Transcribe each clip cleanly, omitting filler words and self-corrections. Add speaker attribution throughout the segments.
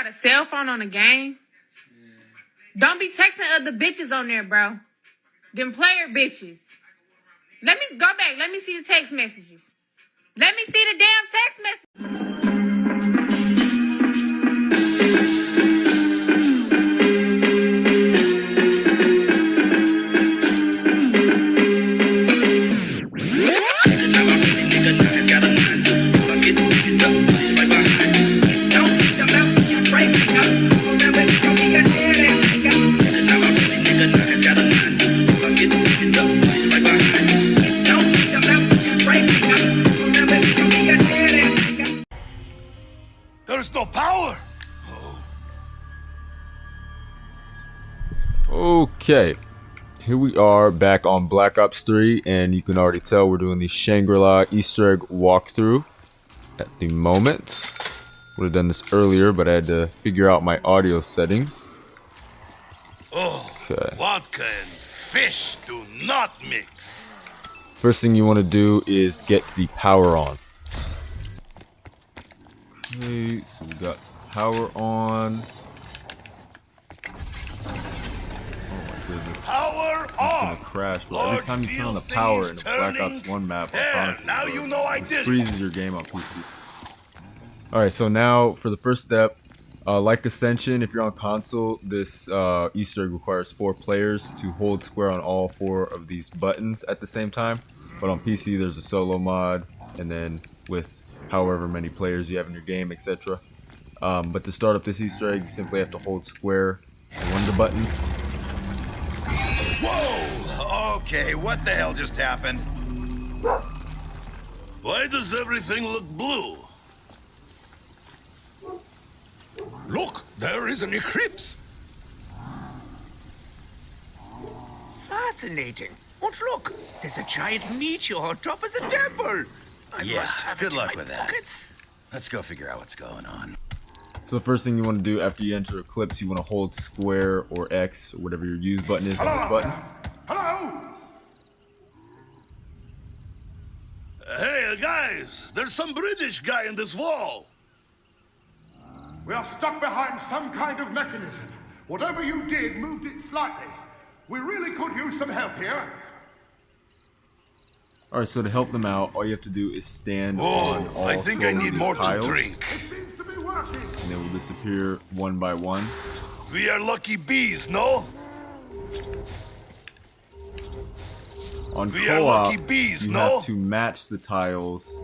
Speaker 1: got a cell phone on the game? Don't be texting other bitches on there, bro. Them player bitches. Let me go back. Let me see the text messages. Let me see the damn text messages.
Speaker 2: There's no power.
Speaker 3: Okay, here we are back on Black Ops 3, and you can already tell we're doing the Shangri Easter Egg walkthrough at the moment. Would have done this earlier, but I had to figure out my audio settings. Okay.
Speaker 2: Vodka and fish do not mix.
Speaker 3: First thing you want to do is get the power on. Okay, so we got power on.
Speaker 2: Power
Speaker 3: It's
Speaker 2: on.
Speaker 3: gonna crash, but every time you turn on the power in a Black Ops 1 map,
Speaker 2: Now you know I did.
Speaker 3: it freezes your game on PC. Alright, so now for the first step, like Ascension, if you're on console, this Easter egg requires 4 players to hold square on all 4 of these buttons at the same time. But on PC, there's a solo mod, and then with however many players you have in your game, etc. But to start up this Easter egg, you simply have to hold square on one of the buttons.
Speaker 2: Whoa! Okay, what the hell just happened? Why does everything look blue? Look, there is an eclipse.
Speaker 4: Fascinating. And look, there's a giant meteor on top of the temple. I must have
Speaker 2: good
Speaker 4: it
Speaker 2: luck
Speaker 4: in my
Speaker 2: with that.
Speaker 4: pockets.
Speaker 2: Let's go figure out what's going on.
Speaker 3: So the first thing you want to do after you enter Eclipse, you want to hold square or X or whatever your use button is on this button.
Speaker 5: Hello?
Speaker 2: Hey, guys, there's some British guy in this wall.
Speaker 5: We are stuck behind some kind of mechanism. Whatever you did moved it slightly. We really could use some help here.
Speaker 3: Alright, so to help them out, all you have to do is stand on all
Speaker 2: I think
Speaker 3: 12
Speaker 2: I
Speaker 3: of
Speaker 2: need
Speaker 3: these
Speaker 2: more
Speaker 3: tiles,
Speaker 2: to drink.
Speaker 5: It seems to be working.
Speaker 3: and they will disappear one by one.
Speaker 2: We are lucky bees, no?
Speaker 3: On
Speaker 2: We are
Speaker 3: co-op,
Speaker 2: lucky bees,
Speaker 3: you
Speaker 2: no?
Speaker 3: have to match the tiles.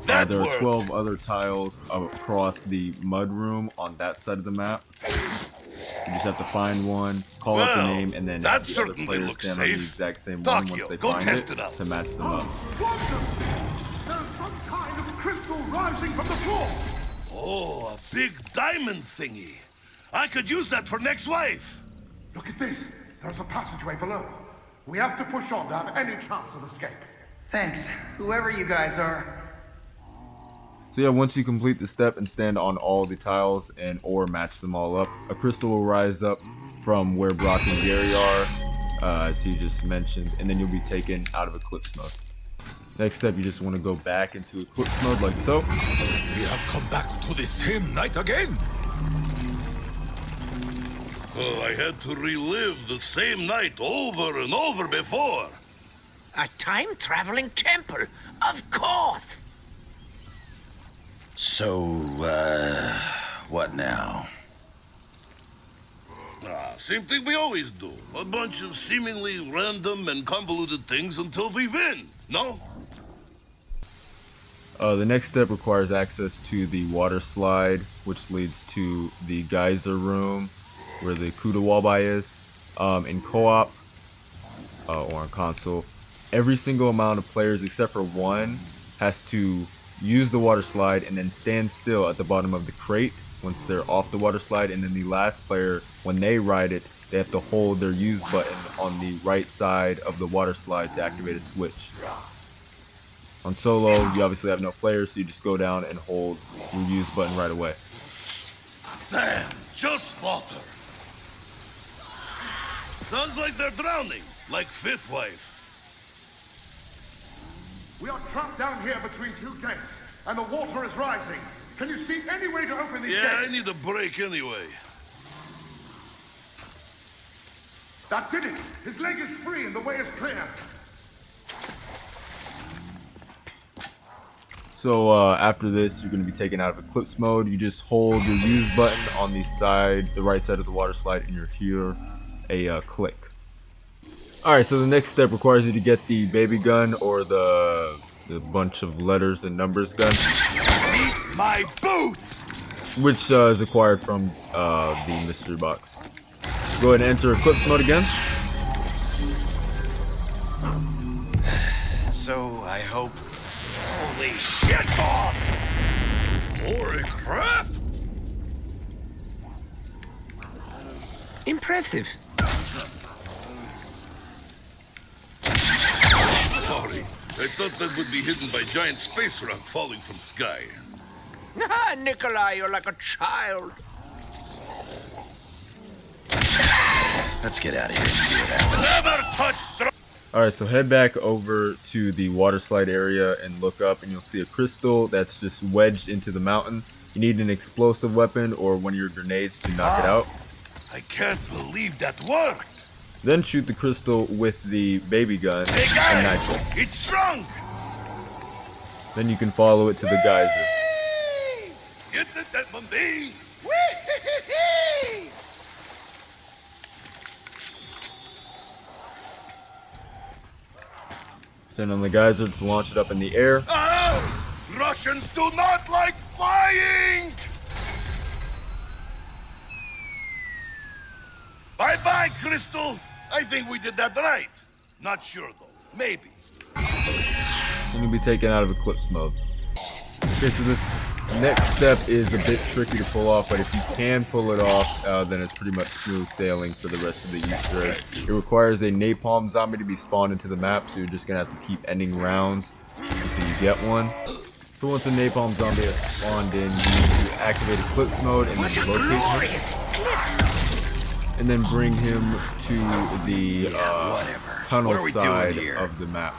Speaker 2: That
Speaker 3: there are
Speaker 2: worked.
Speaker 3: 12 other tiles across the mud room on that side of the map. You just have to find one, call out the
Speaker 2: Well,
Speaker 3: name, and then
Speaker 2: that
Speaker 3: the other
Speaker 2: certainly
Speaker 3: players
Speaker 2: looks
Speaker 3: stand on the
Speaker 2: safe.
Speaker 3: exact same
Speaker 2: Tokyo,
Speaker 3: one once they
Speaker 2: go
Speaker 3: find
Speaker 2: test
Speaker 3: it
Speaker 2: it out.
Speaker 3: to match them up.
Speaker 5: Wonderful! There's some kind of crystal rising from the floor.
Speaker 2: Oh, a big diamond thingy. I could use that for next wife.
Speaker 5: Look at this. There's a passageway below. We have to push on to have any chance of escape.
Speaker 6: Thanks, whoever you guys are.
Speaker 3: So yeah, once you complete the step and stand on all the tiles and or match them all up, a crystal will rise up from where Brock and Gary are, as he just mentioned, and then you'll be taken out of Eclipse mode. Next step, you just want to go back into Eclipse mode like so.
Speaker 2: We have come back to the same night again. Oh, I had to relive the same night over and over before.
Speaker 4: A time-traveling temple, of course.
Speaker 7: So, what now?
Speaker 2: Same thing we always do. A bunch of seemingly random and convoluted things until we win, no?
Speaker 3: The next step requires access to the water slide, which leads to the geyser room, where the Kuda Wallby is. In co-op, or on console, every single amount of players except for one has to use the water slide and then stand still at the bottom of the crate once they're off the water slide, and then the last player, when they ride it, they have to hold their use button on the right side of the water slide to activate a switch. On solo, you obviously have no players, so you just go down and hold your use button right away.
Speaker 2: Damn, just water. Sounds like they're drowning, like Fifth Wife.
Speaker 5: We are trapped down here between two gates, and the water is rising. Can you see any way to open these
Speaker 2: Yeah, I
Speaker 5: gates?
Speaker 2: need a break anyway.
Speaker 5: That did it! His leg is free and the way is clear.
Speaker 3: So after this, you're going to be taken out of Eclipse mode. You just hold your use button on the right side of the water slide, and you'll hear a click. Alright, so the next step requires you to get the baby gun, or the bunch of letters and numbers gun,
Speaker 2: Eat my boots!
Speaker 3: which is acquired from the mystery box. Go ahead and enter Eclipse mode again.
Speaker 7: So I hope.
Speaker 2: Holy shit, boss! Holy crap!
Speaker 4: Impressive.
Speaker 2: Sorry, I thought that would be hidden by giant space rock falling from sky.
Speaker 4: Ah, Nikolai, you're like a child.
Speaker 7: Let's get out of here and see what happens.
Speaker 2: Never touch
Speaker 3: Alright, so head back over to the water slide area and look up, and you'll see a crystal that's just wedged into the mountain. You need an explosive weapon or one of your grenades to knock it out.
Speaker 2: I can't believe that worked!
Speaker 3: Then shoot the crystal with the baby gun
Speaker 2: Hey
Speaker 3: and
Speaker 2: guys!
Speaker 3: nitro.
Speaker 2: It's shrunk!
Speaker 3: Then you can follow it to the geyser.
Speaker 2: Get the dead Monday!
Speaker 3: Send on the geyser to launch it up in the air.
Speaker 2: Oh! Russians do not like flying! Bye-bye, Crystal! I think we did that right. Not sure, though. Maybe.
Speaker 3: Then you'll be taken out of Eclipse mode. Okay, so this next step is a bit tricky to pull off, but if you can pull it off, then it's pretty much smooth sailing for the rest of the Easter egg. It requires a napalm zombie to be spawned into the map, so you're just going to have to keep ending rounds until you get one. So once a napalm zombie has spawned in, you need to activate Eclipse mode and then locate him. And then bring him to the tunnel
Speaker 7: What are we doing
Speaker 3: side
Speaker 7: here?
Speaker 3: of the map.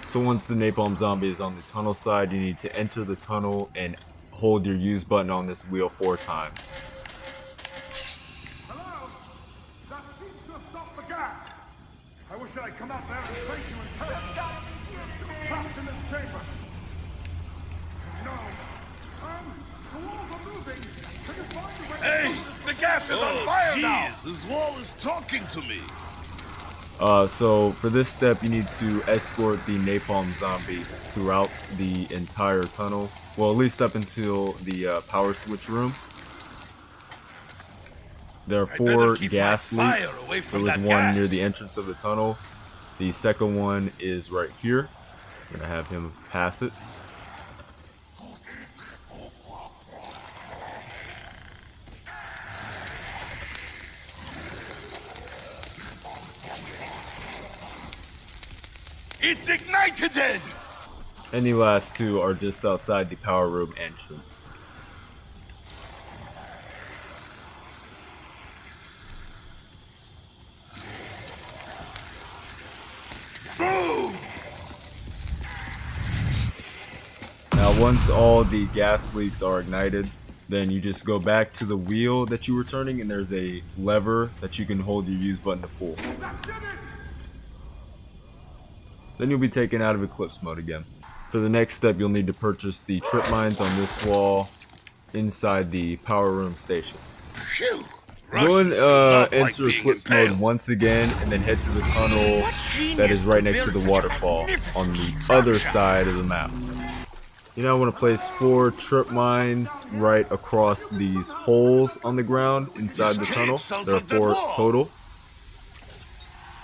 Speaker 3: So once the napalm zombie is on the tunnel side, you need to enter the tunnel and hold your use button on this wheel 4 times.
Speaker 5: Hello? That seems to have stopped the gas. I wish I'd come out there and face you in person. You're trapped in this chamber. No. The walls are moving. Can you find a way?
Speaker 2: Hey! The gas is on fire now! This wall is talking to me.
Speaker 3: So for this step, you need to escort the napalm zombie throughout the entire tunnel. Well, at least up until the power switch room. There are 4
Speaker 2: keep
Speaker 3: gas
Speaker 2: my fire
Speaker 3: leaks.
Speaker 2: away
Speaker 3: There
Speaker 2: from
Speaker 3: was
Speaker 2: that
Speaker 3: one
Speaker 2: gas.
Speaker 3: near the entrance of the tunnel. The second one is right here. I'm gonna have him pass it.
Speaker 2: It's ignited!
Speaker 3: And the last 2 are just outside the power room entrance.
Speaker 2: Boom!
Speaker 3: Now once all the gas leaks are ignited, then you just go back to the wheel that you were turning, and there's a lever that you can hold your use button to pull. Then you'll be taken out of Eclipse mode again. For the next step, you'll need to purchase the trip mines on this wall inside the power room station.
Speaker 2: Phew!
Speaker 3: Go and
Speaker 2: Russians do not like
Speaker 3: enter
Speaker 2: being
Speaker 3: Eclipse mode
Speaker 2: impaled.
Speaker 3: once again, and then head to the tunnel that is right next to the waterfall on the other side of the map. You now want to place 4 trip mines right across these holes on the ground inside the tunnel. There are 4 total.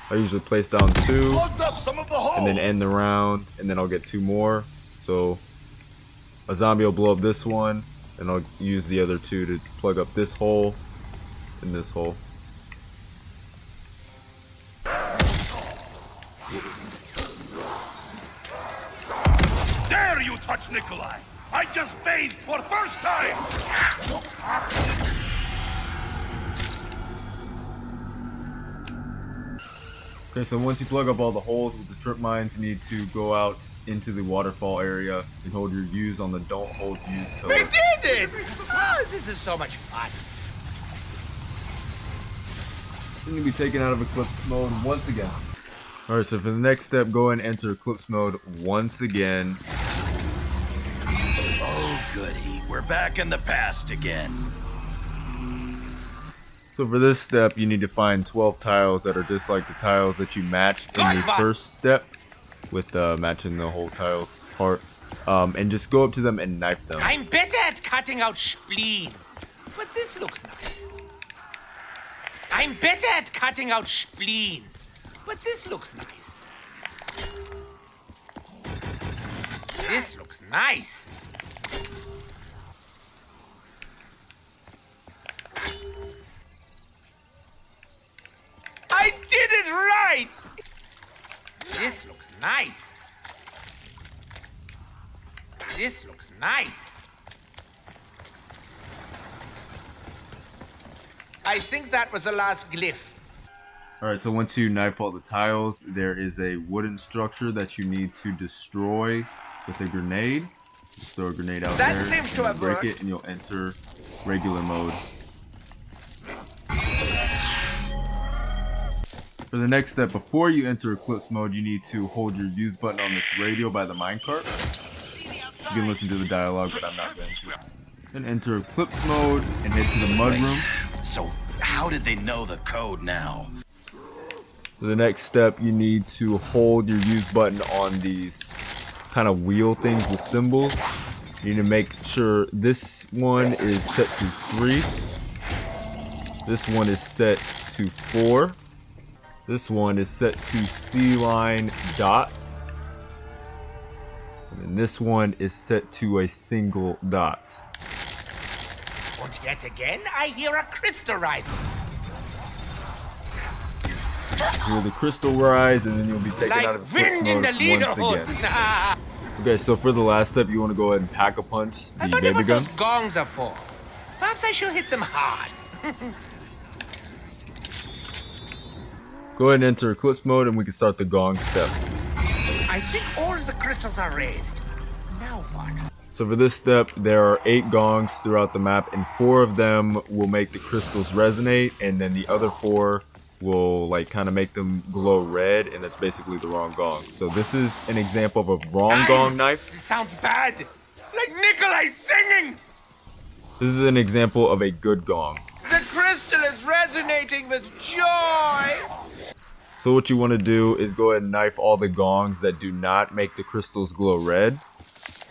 Speaker 3: I usually place down 2
Speaker 2: Plugged up some of the holes.
Speaker 3: and then end the round, and then I'll get 2 more. So a zombie will blow up this one, and I'll use the other 2 to plug up this hole and this hole.
Speaker 2: Dare you touch Nikolai! I just bathed for first time!
Speaker 3: Okay, so once you plug up all the holes with the trip mines, you need to go out into the waterfall area and hold your U's on the don't hold U's
Speaker 4: We
Speaker 3: pillar.
Speaker 4: did it! Oh, this is so much fun.
Speaker 3: Then you'll be taken out of Eclipse mode once again. Alright, so for the next step, go and enter Eclipse mode once again.
Speaker 7: Oh, goody. We're back in the past again.
Speaker 3: So for this step, you need to find 12 tiles that are just like the tiles that you matched in the first step with matching the whole tiles part. And just go up to them and knife them.
Speaker 4: I'm better at cutting out spleens, but this looks nice. I'm better at cutting out spleens, but this looks nice. This looks nice. I did it right! This looks nice. This looks nice. I think that was the last glyph.
Speaker 3: Alright, so once you knife all the tiles, there is a wooden structure that you need to destroy with a grenade. Just throw a grenade out
Speaker 4: That
Speaker 3: there,
Speaker 4: seems to
Speaker 3: and
Speaker 4: have
Speaker 3: break
Speaker 4: worked.
Speaker 3: it, and you'll enter regular mode. For the next step, before you enter Eclipse mode, you need to hold your use button on this radio by the minecart. You can listen to the dialogue, but I'm not going to. Then enter Eclipse mode and head to the mud room.
Speaker 7: So, how did they know the code now?
Speaker 3: For the next step, you need to hold your use button on these kind of wheel things with symbols. You need to make sure this one is set to 3. This one is set to 4. This one is set to C-line dots. And this one is set to a single dot.
Speaker 4: And yet again, I hear a crystal rising.
Speaker 3: Hear the crystal rise, and then you'll be taken out of
Speaker 4: Like
Speaker 3: Eclipse
Speaker 4: wind in
Speaker 3: mode
Speaker 4: the
Speaker 3: once
Speaker 4: leaderhood.
Speaker 3: again. Okay, so for the last step, you want to go ahead and pack a punch
Speaker 4: I
Speaker 3: the
Speaker 4: wonder
Speaker 3: baby
Speaker 4: what
Speaker 3: gun.
Speaker 4: those gongs are for. Perhaps I should hit them hard.
Speaker 3: Go ahead and enter Eclipse mode, and we can start the gong step.
Speaker 4: I think all the crystals are raised. Now what?
Speaker 3: So for this step, there are 8 gongs throughout the map, and 4 of them will make the crystals resonate, and then the other 4 will like kind of make them glow red, and that's basically the wrong gong. So this is an example of a wrong gong knife.
Speaker 4: This sounds bad. Like Nikolai singing.
Speaker 3: This is an example of a good gong.
Speaker 4: The crystal is resonating with joy.
Speaker 3: So what you want to do is go ahead and knife all the gongs that do not make the crystals glow red.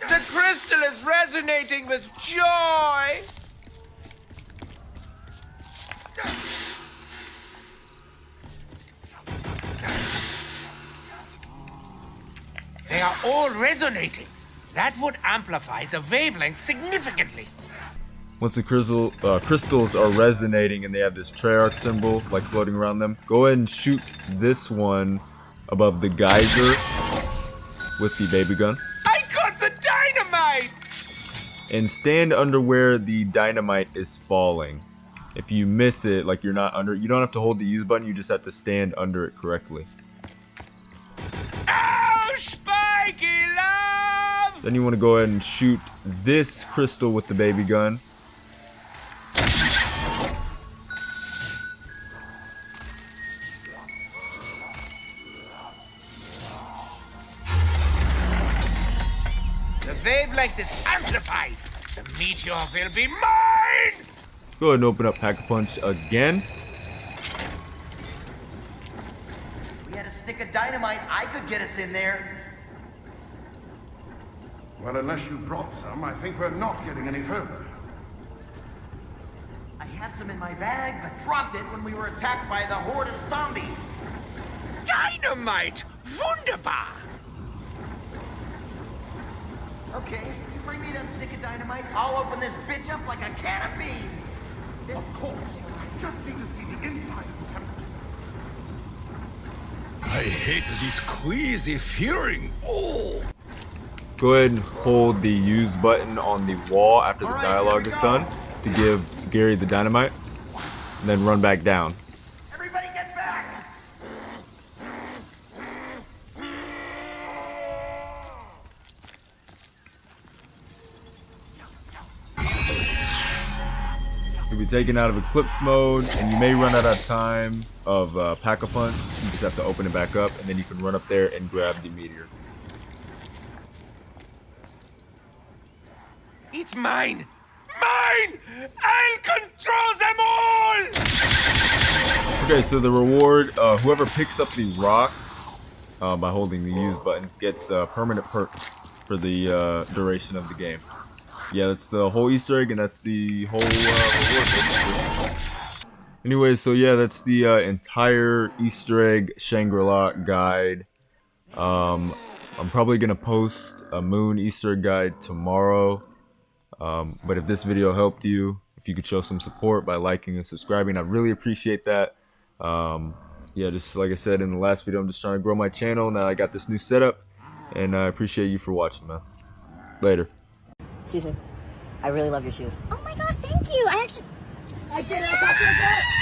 Speaker 4: The crystal is resonating with joy. They are all resonating. That would amplify the wavelength significantly.
Speaker 3: Once the crystals are resonating and they have this Treyarch symbol like floating around them, go ahead and shoot this one above the geyser with the baby gun.
Speaker 4: I got the dynamite!
Speaker 3: And stand under where the dynamite is falling. If you miss it, like you're not under, you don't have to hold the use button, you just have to stand under it correctly.
Speaker 4: Oh, spiky love!
Speaker 3: Then you want to go ahead and shoot this crystal with the baby gun.
Speaker 4: The wavelength is amplified. The meteor will be mine!
Speaker 3: Go ahead and open up Pack-a-Punch again.
Speaker 6: We had a stick of dynamite. I could get us in there.
Speaker 5: Well, unless you brought some, I think we're not getting any further.
Speaker 6: I had some in my bag, but dropped it when we were attacked by the horde of zombies.
Speaker 4: Dynamite! Wunderbar!
Speaker 6: Okay, you bring me that stick of dynamite, I'll open this bitch up like a can of beans.
Speaker 5: Of course. I just need to see the inside of the temple.
Speaker 2: I hate this queasy feeling. Oh.
Speaker 3: Go ahead and hold the use button on the wall after the
Speaker 6: All right,
Speaker 3: dialogue
Speaker 6: here
Speaker 3: is
Speaker 6: we go.
Speaker 3: done to give Gary the dynamite, and then run back down.
Speaker 6: Everybody get back!
Speaker 3: You'll be taken out of Eclipse mode, and you may run out of time of Pack-a-Punch. You just have to open it back up, and then you can run up there and grab the meteor.
Speaker 4: It's mine! Mine! I'll control them all!
Speaker 3: Okay, so the reward, whoever picks up the rock by holding the use button gets permanent perks for the duration of the game. Yeah, that's the whole Easter egg, and that's the whole reward, basically. Anyway, so yeah, that's the entire Easter egg Shangri-La guide. I'm probably gonna post a Moon Easter egg guide tomorrow. But if this video helped you, if you could show some support by liking and subscribing, I'd really appreciate that. Yeah, just like I said in the last video, I'm just trying to grow my channel. Now I got this new setup, and I appreciate you for watching, man. Later.
Speaker 8: Excuse me. I really love your shoes.
Speaker 9: Oh my god, thank you. I did it. I got you a